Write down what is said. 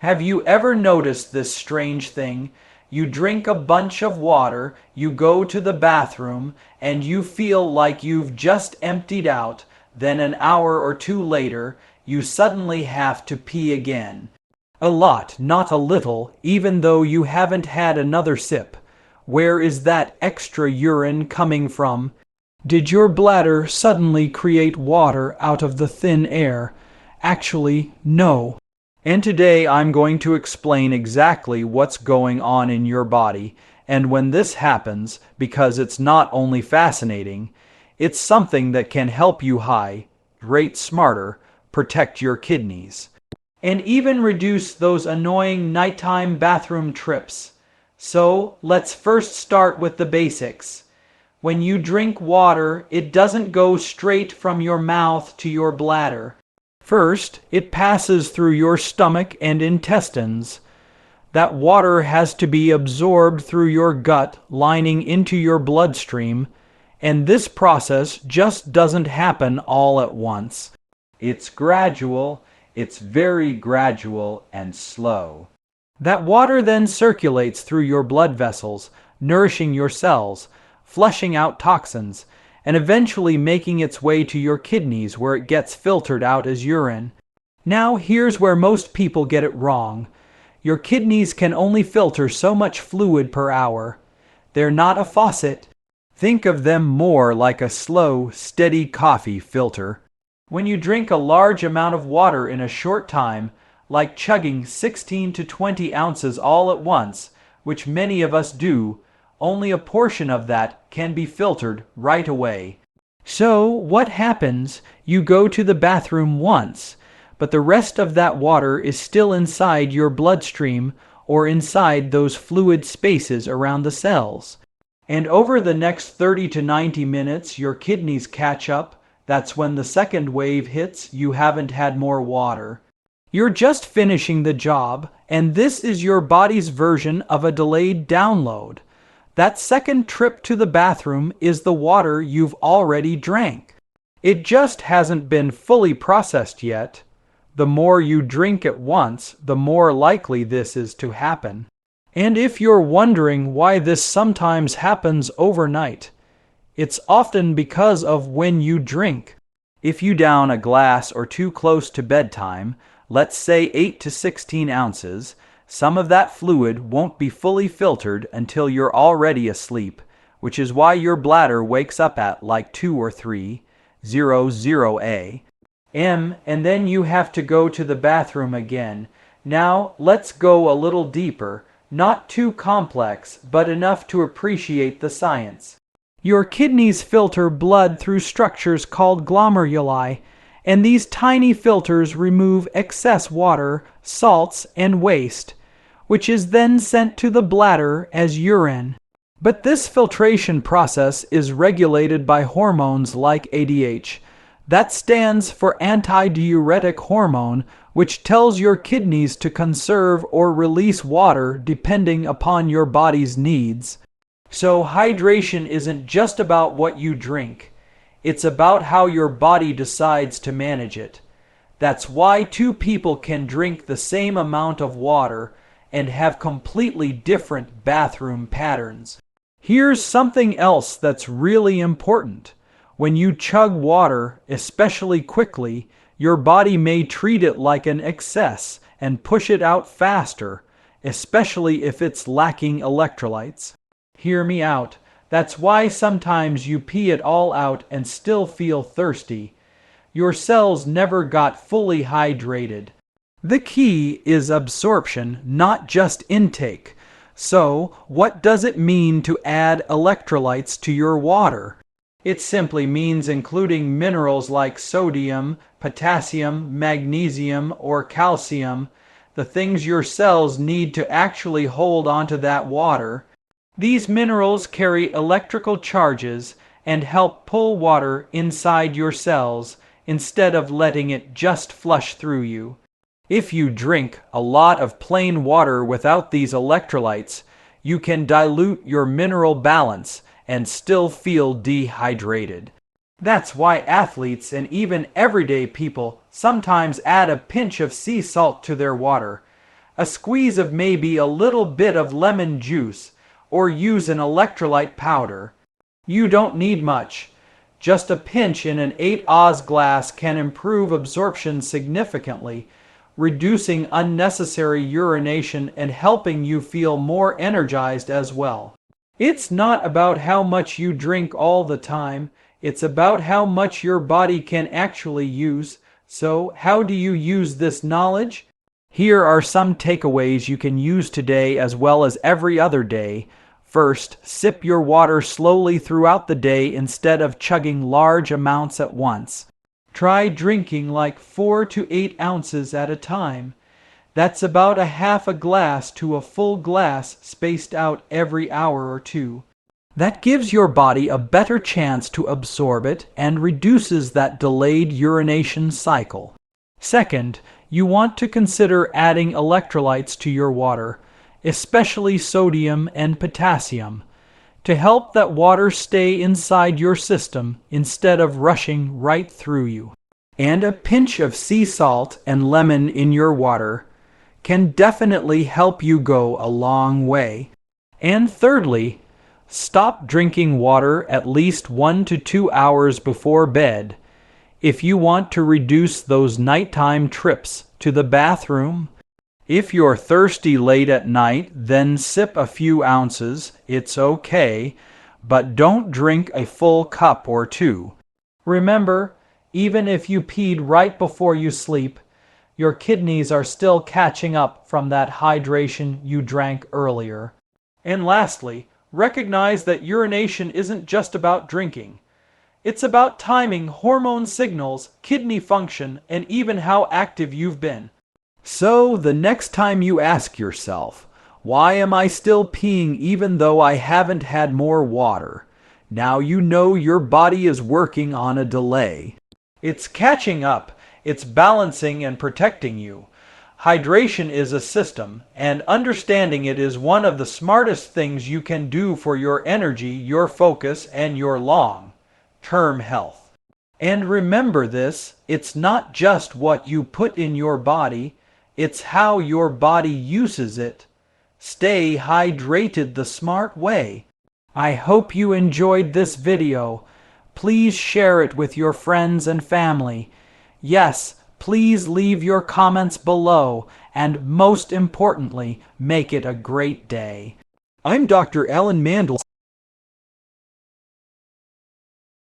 Have you ever noticed this strange thing? You drink a bunch of water, you go to the bathroom, and you feel like you've just emptied out. Then an hour or two later, you suddenly have to pee again. A lot, not a little, even though you haven't had another sip. Where is that extra urine coming from? Did your bladder suddenly create water out of the thin air? Actually, no. And today I'm going to explain exactly what's going on in your body, and when this happens, because it's not only fascinating, it's something that can help you hydrate smarter, protect your kidneys, and even reduce those annoying nighttime bathroom trips. So let's first start with the basics. When you drink water, it doesn't go straight from your mouth to your bladder. First, it passes through your stomach and intestines. That water has to be absorbed through your gut lining into your bloodstream, and this process just doesn't happen all at once. It's gradual, it's very gradual and slow. That water then circulates through your blood vessels, nourishing your cells, flushing out toxins, and eventually making its way to your kidneys where it gets filtered out as urine. Now here's where most people get it wrong. Your kidneys can only filter so much fluid per hour. They're not a faucet. Think of them more like a slow, steady coffee filter. When you drink a large amount of water in a short time, like chugging 16 to 20 ounces all at once, which many of us do, only a portion of that can be filtered right away. So what happens? You go to the bathroom once, but the rest of that water is still inside your bloodstream or inside those fluid spaces around the cells. And over the next 30 to 90 minutes, your kidneys catch up. That's when the second wave hits. You haven't had more water. You're just finishing the job, and this is your body's version of a delayed download. That second trip to the bathroom is the water you've already drank. It just hasn't been fully processed yet. The more you drink at once, the more likely this is to happen. And if you're wondering why this sometimes happens overnight, it's often because of when you drink. If you down a glass or two close to bedtime, let's say 8 to 16 ounces, some of that fluid won't be fully filtered until you're already asleep, which is why your bladder wakes up at like 2 or 3, 00 a.m., and then you have to go to the bathroom again. Now, let's go a little deeper, not too complex, but enough to appreciate the science. Your kidneys filter blood through structures called glomeruli, and these tiny filters remove excess water, salts, and waste, which is then sent to the bladder as urine. But this filtration process is regulated by hormones like ADH. That stands for anti-diuretic hormone, which tells your kidneys to conserve or release water depending upon your body's needs. So hydration isn't just about what you drink. It's about how your body decides to manage it. That's why two people can drink the same amount of water and have completely different bathroom patterns. Here's something else that's really important. When you chug water, especially quickly, your body may treat it like an excess and push it out faster, especially if it's lacking electrolytes. Hear me out. That's why sometimes you pee it all out and still feel thirsty. Your cells never got fully hydrated. The key is absorption, not just intake. So, what does it mean to add electrolytes to your water? It simply means including minerals like sodium, potassium, magnesium, or calcium, the things your cells need to actually hold onto that water. These minerals carry electrical charges and help pull water inside your cells instead of letting it just flush through you. If you drink a lot of plain water without these electrolytes, you can dilute your mineral balance and still feel dehydrated. That's why athletes and even everyday people sometimes add a pinch of sea salt to their water. A squeeze of maybe a little bit of lemon juice, or use an electrolyte powder. You don't need much. Just a pinch in an 8 oz glass can improve absorption significantly, reducing unnecessary urination and helping you feel more energized as well. It's not about how much you drink all the time, it's about how much your body can actually use. So, how do you use this knowledge? Here are some takeaways you can use today as well as every other day. First, sip your water slowly throughout the day instead of chugging large amounts at once. Try drinking like 4 to 8 ounces at a time. That's about a half a glass to a full glass spaced out every hour or two. That gives your body a better chance to absorb it and reduces that delayed urination cycle. Second, you want to consider adding electrolytes to your water, especially sodium and potassium, to help that water stay inside your system instead of rushing right through you. And a pinch of sea salt and lemon in your water can definitely help you go a long way. And thirdly, stop drinking water at least 1 to 2 hours before bed if you want to reduce those nighttime trips to the bathroom. If you're thirsty late at night, then sip a few ounces. It's okay, but don't drink a full cup or two. Remember, even if you peed right before you sleep, your kidneys are still catching up from that hydration you drank earlier. And lastly, recognize that urination isn't just about drinking. It's about timing hormone signals, kidney function, and even how active you've been. So the next time you ask yourself, why am I still peeing even though I haven't had more water? Now you know your body is working on a delay. It's catching up. It's balancing and protecting you. Hydration is a system, and understanding it is one of the smartest things you can do for your energy, your focus, and your long-term health. And remember this, it's not just what you put in your body, it's how your body uses it. Stay hydrated the smart way. I hope you enjoyed this video. Please share it with your friends and family. Yes, please leave your comments below, and most importantly, make it a great day. I'm Dr. Mandell.